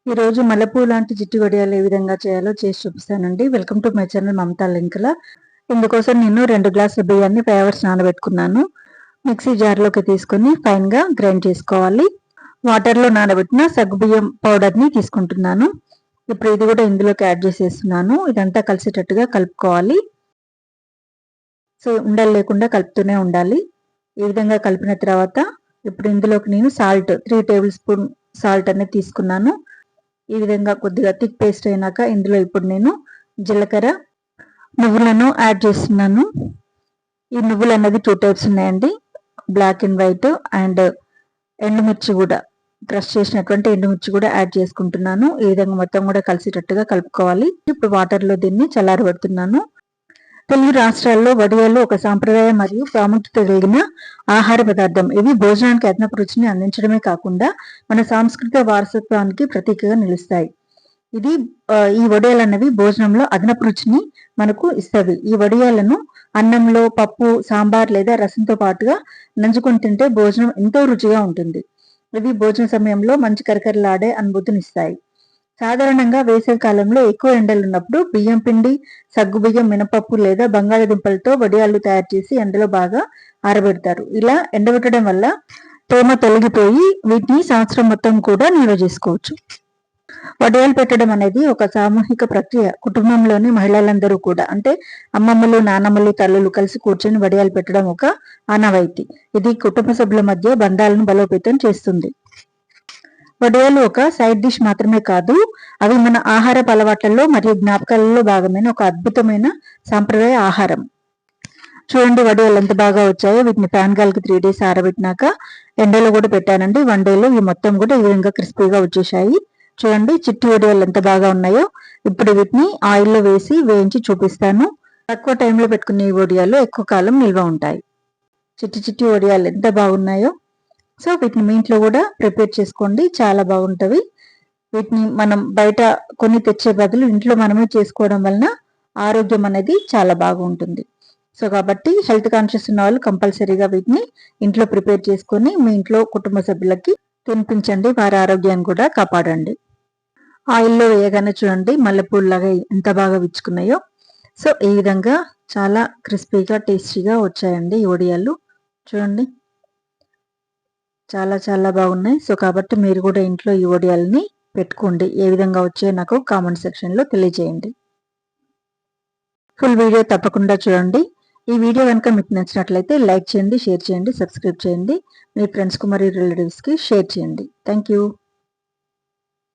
ఈ రోజు మల్లెపూ లాంటి జిట్టు వడియాలు ఏ విధంగా చేయాలో చేసి చూపిస్తానండి. Welcome to my channel Mamata లింకుల. ఇందుకోసం నేను 2 గ్లాసుల బియ్యాన్ని 5 అవర్స్ నానబెట్టుకున్నాను. మిక్సీ జార్లోకి తీసుకొని ఫైన్ గా గ్రైండ్ చేసుకోవాలి. వాటర్లో నానబెట్టిన సగ్గుబియ్యం పౌడర్ని తీసుకుంటున్నాను. ఇప్పుడు ఇది కూడా ఇందులోకి యాడ్ చేసేస్తున్నాను. ఇదంతా కలిసేటట్టుగా కలుపుకోవాలి. సో ఉండలు లేకుండా కలుపుతూనే ఉండాలి. ఈ విధంగా కలిపిన తర్వాత ఇప్పుడు ఇందులోకి నేను సాల్ట్ 3 టేబుల్ స్పూన్ సాల్ట్ అనేది తీసుకున్నాను. ఈ విధంగా కొద్దిగా థిక్ పేస్ట్ అయినాక ఇందులో ఇప్పుడు నేను జీలకర్ర, నువ్వులను యాడ్ చేస్తున్నాను. ఈ నువ్వులు అనేది 2 టైప్స్ ఉన్నాయండి, బ్లాక్ అండ్ వైట్. అండ్ ఎండుమిర్చి కూడా, క్రష్ చేసినటువంటి ఎండుమిర్చి కూడా యాడ్ చేసుకుంటున్నాను. ఈ విధంగా మొత్తం కూడా కలిసేటట్టుగా కలుపుకోవాలి. ఇప్పుడు వాటర్లో దీన్ని చల్లారబెడుతున్నాను. తెలుగు రాష్ట్రాల్లో వడియాలు ఒక సాంప్రదాయ మరియు ప్రాముఖ్యత కలిగిన ఆహార పదార్థం. ఇవి భోజనానికి అదనపు రుచిని అందించడమే కాకుండా మన సాంస్కృతిక వారసత్వానికి ప్రతీకగా నిలుస్తాయి. ఈ వడియాలు అనేవి భోజనంలో అదనపు రుచిని మనకు ఇస్తాయి. ఈ వడియాలను అన్నంలో, పప్పు, సాంబార్ లేదా రసంతో పాటుగా నంచుకొని తింటే భోజనం ఎంతో రుచిగా ఉంటుంది. ఇవి భోజన సమయంలో మంచి కరకరలాడే అనుభూతినిస్తాయి. సాధారణంగా వేసవి కాలంలో ఎక్కువ ఎండలు ఉన్నప్పుడు బియ్యం పిండి, సగ్గుబియ్యం, మినపప్పు లేదా బంగాళదుంపలతో వడియాలు తయారు చేసి ఎండలో బాగా ఆరబెడతారు. ఇలా ఎండబెట్టడం వల్ల తేమ తొలగిపోయి వీటిని సంవత్సరం మొత్తం కూడా నిల్వ చేసుకోవచ్చు. వడియాలు పెట్టడం అనేది ఒక సామూహిక ప్రక్రియ. కుటుంబంలోని మహిళలందరూ కూడా, అంటే అమ్మమ్మలు, నానమ్మలు, తల్లులు కలిసి కూర్చొని వడియాలు పెట్టడం ఒక ఆనవాయితీ. ఇది కుటుంబ సభ్యుల మధ్య బంధాలను బలోపేతం చేస్తుంది. వడియాలు ఒక సైడ్ డిష్ మాత్రమే కాదు, అవి మన ఆహారపు అలవాట్లలో మరియు జ్ఞాపకాలలో భాగమైన ఒక అద్భుతమైన సాంప్రదాయ ఆహారం. చూడండి వడియాలు ఎంత బాగా వచ్చాయో. వీటిని ఫ్యాన్ గాలికి 3 days ఆరబెట్టినాక ఎండలో కూడా పెట్టానండి. 1 dayలో ఇవి మొత్తం కూడా ఈ విధంగా క్రిస్పీగా వచ్చేసాయి. చూడండి చిట్టి వడియాలు ఎంత బాగా ఉన్నాయో. ఇప్పుడు వీటిని ఆయిల్లో వేసి వేయించి చూపిస్తాను. తక్కువ టైంలో పెట్టుకునే ఈ వడియాలు ఎక్కువ కాలం నిల్వ ఉంటాయి. చిట్టి చిట్టి వడియాలు ఎంత బాగున్నాయో. సో వీటిని మీ ఇంట్లో కూడా ప్రిపేర్ చేసుకోండి, చాలా బాగుంటవి. వీటిని మనం బయట కొని తెచ్చే బదులు ఇంట్లో మనమే చేసుకోవడం వలన ఆరోగ్యం అనేది చాలా బాగుంటుంది. సో కాబట్టి హెల్త్ కాన్షియస్ ఉన్న వాళ్ళు కంపల్సరీగా వీటిని ఇంట్లో ప్రిపేర్ చేసుకొని మీ ఇంట్లో కుటుంబ సభ్యులకి తినిపించండి. వారి ఆరోగ్యాన్ని కూడా కాపాడండి. ఆయిల్లో వేయగానే చూడండి మల్లెపూలలాగా ఎంత బాగా విచ్చుకున్నాయో. సో ఈ విధంగా చాలా క్రిస్పీగా టేస్టీగా వచ్చాయండి ఈ వడియాలు. చూడండి చాలా చాలా బాగున్నాయి. సో కాబట్టి మీరు కూడా ఇంట్లో ఈ వడియాలని పెట్టుకోండి. ఏ విధంగా వచ్చాయో నాకు కామెంట్ సెక్షన్లో తెలియజేయండి. ఫుల్ వీడియో తప్పకుండా చూడండి. ఈ వీడియో కనుక మీకు నచ్చినట్లయితే లైక్ చేయండి, షేర్ చేయండి, సబ్స్క్రైబ్ చేయండి. మీ ఫ్రెండ్స్కు మరియు రిలేటివ్స్కి షేర్ చేయండి. Thank you.